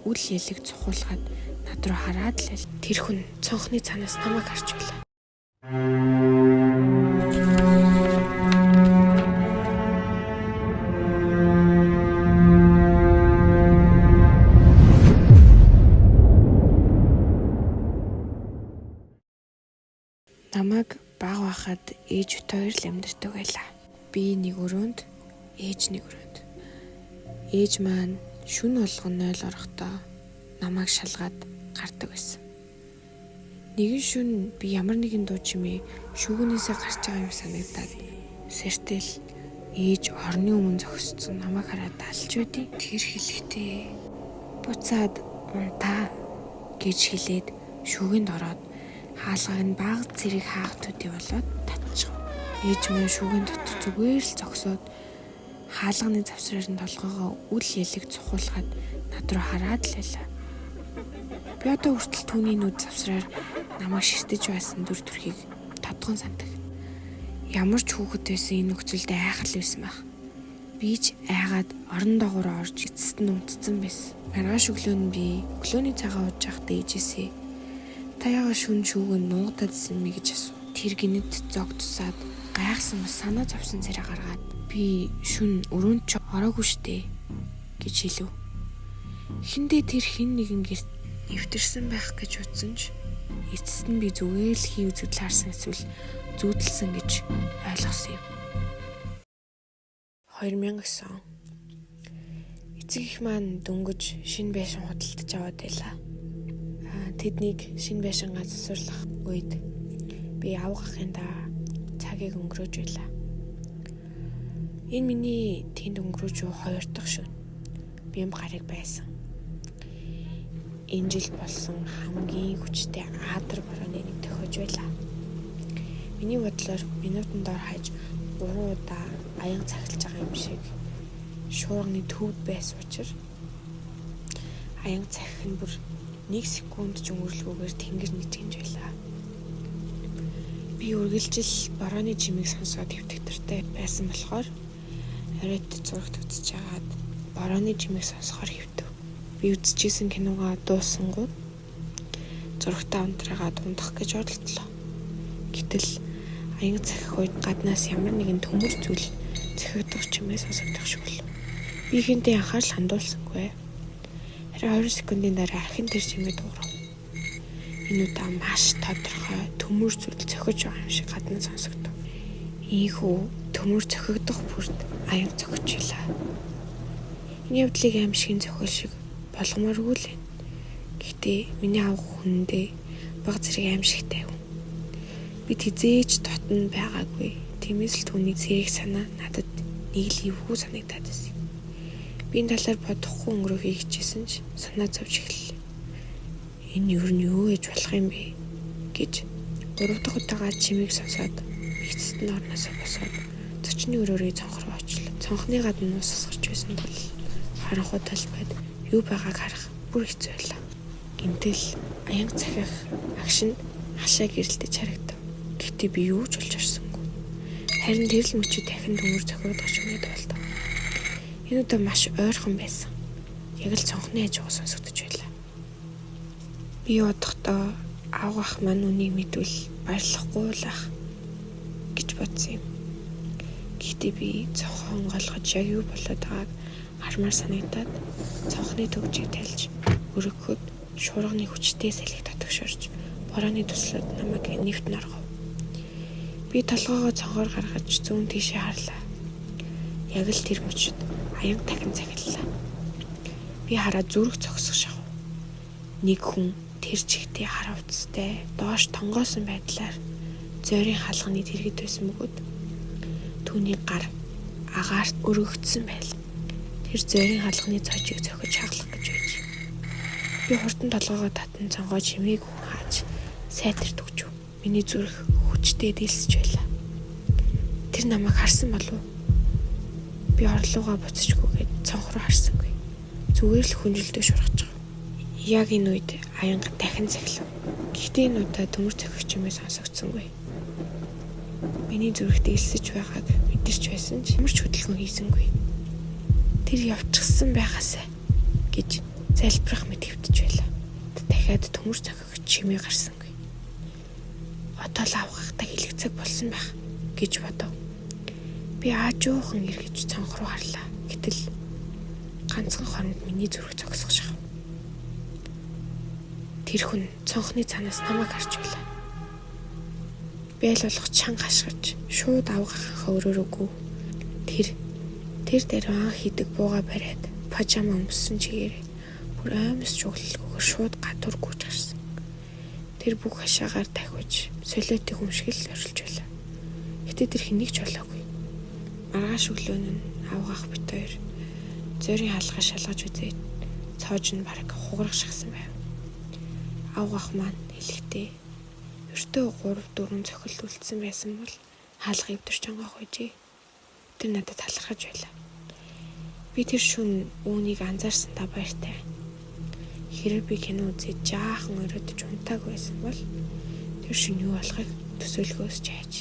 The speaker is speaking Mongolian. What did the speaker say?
үл ялэг цухуулгаад над руу хараад л тэр хүн цонхны цаанаас намайг харж байлаа. Намайг баг байхад ээжтэй хоёр л амьдардаг байлаа. Би нэг өрөөнд, ээж нэг өрөөнд. Ээж маань шүн болгон 0 орохдоо намайг шалгаад гардаг байсан. Нэгэн шүн би ямар нэгэн дуу чимээ шүүгнээсээ гарч байгаа юм санагдаад сэртэл ээж орны өмнө зогссон намайг хараад алж байдیں۔ Тэр хэлэхдээ буцаад унтаа гэж хэлээд шүүгэнд ороод хаалгаг нь баг зэрэг хаах төдий болоод татчихв. Ээж маань шүүгийн дотор зүгээр л зогсоод хаалганы завсраар нь толгоогоо үл ялэг цухуулгаад над руу хараад л байлаа. Би одоо хүртэл түүний нүд завсраар намайг ширтэж байсан дүр төрхийг тодгон сандаг. Ямар ч хүүхэд байсан энэ нөхцөлд айхал байсан байх. Би ч айгаад орон доогоороо орж эцэст нь унтцсан байсан. Маргааш өглөө нь би өглөөний цагаан ууж явахдаа ээжээсээ та яагаад шүн шүүгэн нуугдадсан мэ гэж асуув. Тэр гинэд зогдсаад гайхсан санаа зовсон царай гаргаад би шүн өрөөнд ч ороогүй штэ гэж хэлв. Эхэндээ тэр хин нэгэн гэрт нэвтэрсэн байх гэж утсан ч эцэст нь би зүгээр л хий үзэгдэл харсан эсвэл зүүдэлсэн гэж ойлгосон юм. 2009 он. Эцэг их маань дөнгөж шинэ байшин худалдаж аваад байлаа. Тэднийг шинэ байшингаа засварлах үед би авгахында цагийг өнгөрөөж байлаа. Энэ миний тэнд өнгөрөөж 2 дахь шөнө. Бям гараг байсан. Энэ жил болсон хамгийн хүчтэй аадар борооны нэг тохиож байлаа. Миний бодлоор минутанд дор хаяж 3 удаа аян цахилж байгаа юм шиг шуурганы төвд байсан учраас аян цахих нь бүр 1 секунд ч өнгөрлгүйгээр тэнгэр нийтгэж байлаа. Би үргэлжил борооны жимийг сонсоод хэвтэгдэртэй байсан болохоор оройд зурагт үзэж агаад борооны жимийг сонсохоор хэвтэв. Би үзчихсэн киногаа дуусангууд зурагтаа унтраагаад ундах гэж оролдлоо. Гэтэл аян цахих үед гаднаас ямар нэгэн төмөр зүйл цахигдах чимээ сонсогдох шиг болов. Би хинтээ анхаарал хандуулсангүй. Харин 20 секундын дараа архин тэр чимээ дуурав. Энэ удаа маш тодорхой төмөр зүйл цохиж байгаа юм шиг гаднаа сонсогдов. Ийхүү төмөр цохигдох бүрд аян цохижилаа. Энэ явдлыг аимшигын цохил шиг болгомооргүй л байна. Гэхдээ миний авах хүндээ баг зэрэг аимшигтай юм. Би хизээж дотн байгаагүй. Тиймээс л түүний зэрэг санаа надад нэг л эвгүй санагдаад байсан. Би энэ талаар бодохгүй өнгөрөхийг хичээсэн ч санаа зовж эхэллээ. Энэ юу ээж болох юм бэ гэж 3 дахь удаага чимийг сонсоод эцэст нь орноосоо босоод зочны өрөөрөө цонх руу очлоо. Цонхны гадна ус сасгарч байсан бол харанхуй талбайд юу байгааг харах бүр хэцүү байлаа. Гинтэл аян цахих агш нь хашаа гэрэлтэж харагдав. Гэхдээ би юу ч болж харсангүй. Харин тэр л мөчид дахин төмөр цохигдох юм болдог. Энэ удаа маш ойрхон байсан. Яг л цонхны хажуугаа сонсогдож байлаа. Би одохдоо авах маань үнийг мэдвэл баярлахгүй л ах гэж бодсон юм. Гэхдээ би цонхоо онголгож яг юу болоод байгааг хармаар санагдаад цонхны төвчийг тайлж өргөхөд шуурганы хүчтэй салхи татгшорж борооны туслаад намайг нэвт наргав. Би толгоогоо цонхоор гаргаж зүүн тийшээ харлаа. Яг л тэр мөчид аян дахин захиллаа. Би хараад зүрх зогсох шахав. Нэг хүн тэр чигтээ хар хувцастай доош тонгоосон байдлаар зойрын хаалганы тэргэд байсан бөгөөд түүний гар агаарт өргөгдсөн байл. Тэр зойрын хаалганы цоожийг зохиж хаглах гэж байж. Би хурдан толгоогоо татан цонгоо чимээг хааж сайтар төгжв. Миний зүрх хүчтэй дэлсэж байлаа. Тэр намайг харсан болов уу? Би орлуугаа буцчихгүйгээд цонх руу харсангүй. Зүгээр л хүнжилдөө шургаж байгаа. Яг энэ үед аянга дахин захилав. Гэхдээ энэ удаа төмөр цохих чимээ сонсогдсонгүй. Миний зүрх дэлсэж байгааг мэдэрч байсан ч ямар ч хөдөлгөөн хийсэнгүй. Тэр явчихсан байгаасай гэж залбирах мэт хэвтэж байлаа. Дахиад төмөр цохих чимээ гарсангүй. Одоо л авахтаа хэлэх цаг болсон байх гэж бодов. Би аажуухан эргэж цонх руу харлаа. Гэтэл ганцхан хоронд миний зүрх зогсох шахав. Тэр хүн цонхны цанаас намайг харж байлаа. Би аль болох чанга хашгирч шууд авгахаа өрөөрөөгүй. Тэр дээр анх хийдэг бууга бариад пажама өмссөн чигээрээ бүр аймс чуглалгүйгээр шууд гадуур гүйж гарсан. Тэр бүх хашаагаар дахиж солиотын хүмшгэл орилж байлаа. Гэтэ тэр хэнийг ч олоогүй. Маргааш өглөө нь авгаах бит хоёр зөөрийн хаалгаа шалгаж үзээд цоож нь бараг хугарах шахсан байв. Авгаах маань хэлэхдээ өртөө 3-4 цохилт үлдсэн байсан бол хаалга өвдөрч онгоох үйжээ. Тэр надад талархаж байлаа. Би тэр шөнө үүнийг анзаарсандаа баяртай. Хэрэг би кино үзээд жаахан оройдож унтааг байсан бол тэр шөнө юу болохыг төсөөлгөөс чааж